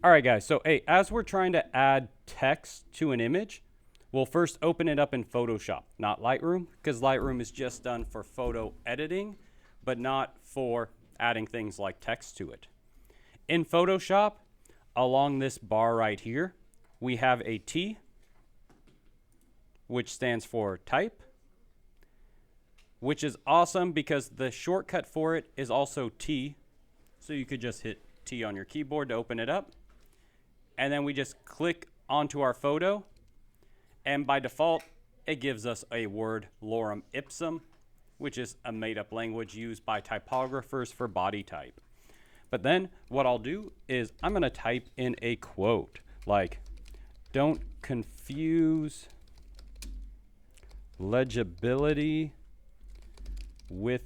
All right, guys. So, hey, as we're trying to add text to an image, we'll first open it up in Photoshop, not Lightroom, because Lightroom is just done for photo editing, but not for adding things like text to it. In Photoshop, along this bar right here, we have a T, which stands for type, which is awesome because the shortcut for it is also T. So you could just hit T on your keyboard to open it up. And then we just click onto our photo. And by default, it gives us a word lorem ipsum, which is a made-up language used by typographers for body type. But then what I'll do is I'm going to type in a quote like, "Don't confuse legibility with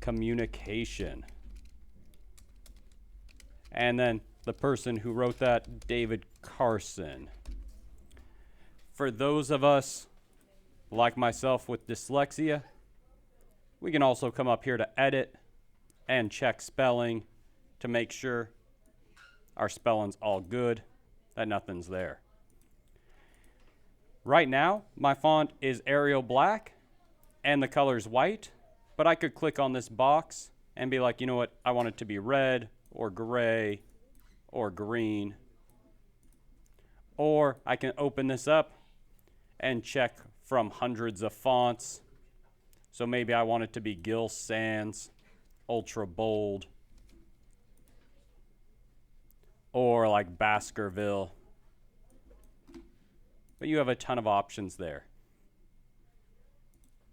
communication." And then the person who wrote that, David Carson. For those of us like myself with dyslexia, we can also come up here to edit and check spelling to make sure our spelling's all good, that nothing's there. Right now, my font is Arial Black and the color's white, but I could click on this box and be like, you know what, I want it to be red or gray or green. Or I can open this up and check from hundreds of fonts. So maybe I want it to be Gill Sans, ultra bold, or like Baskerville. But you have a ton of options there.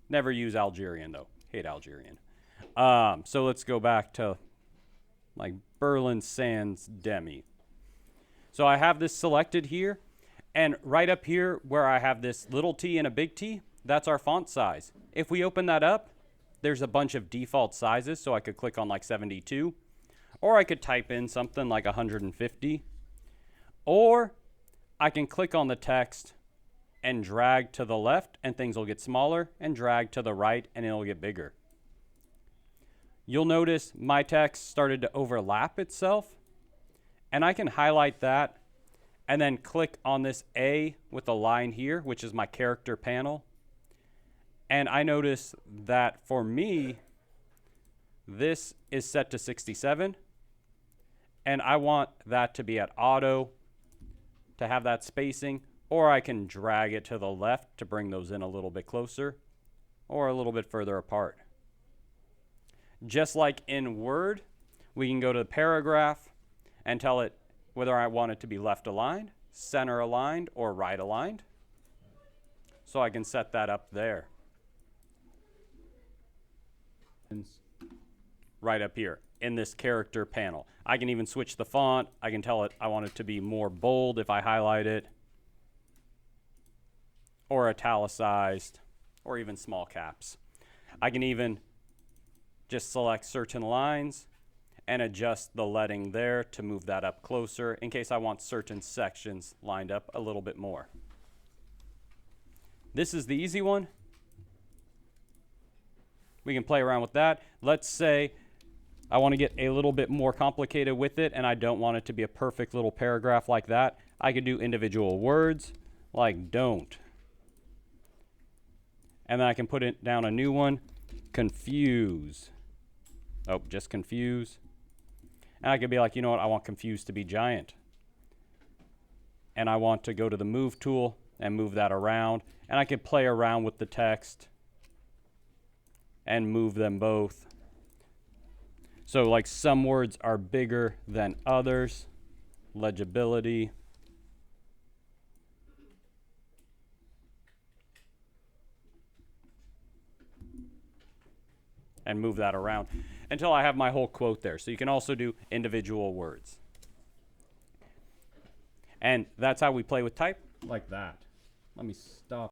Never use Algerian though. Hate Algerian. So let's go back to like Berlin Sans Demi. So I have this selected here, and right up here where I have this little t and a big T, that's our font size. If we open that up, there's a bunch of default sizes, so I could click on like 72, or I could type in something like 150, or I can click on the text and drag to the left and things will get smaller, and drag to the right and it'll get bigger. You'll notice my text started to overlap itself, and I can highlight that and then click on this A with a line here, which is my character panel. And I notice that for me, this is set to 67, and I want that to be at auto to have that spacing, or I can drag it to the left to bring those in a little bit closer or a little bit further apart. Just like in Word, we can go to the paragraph and tell it whether I want it to be left aligned, center aligned, or right aligned. So I can set that up there. Right up here in this character panel. I can even switch the font. I can tell it I want it to be more bold if I highlight it, or italicized, or even small caps. I can even just select certain lines and adjust the leading there to move that up closer in case I want certain sections lined up a little bit more. This is the easy one. We can play around with that. Let's say I want to get a little bit more complicated with it and I don't want it to be a perfect little paragraph like that. I could do individual words like don't. And then I can put it down a new one, confuse. Oh, just confuse. And I could be like, you know what, I want confuse to be giant. And I want to go to the move tool and move that around. And I could play around with the text and move them both. So like some words are bigger than others. Legibility. And move that around until I have my whole quote there. So you can also do individual words. And that's how we play with type, like that. Let me stop.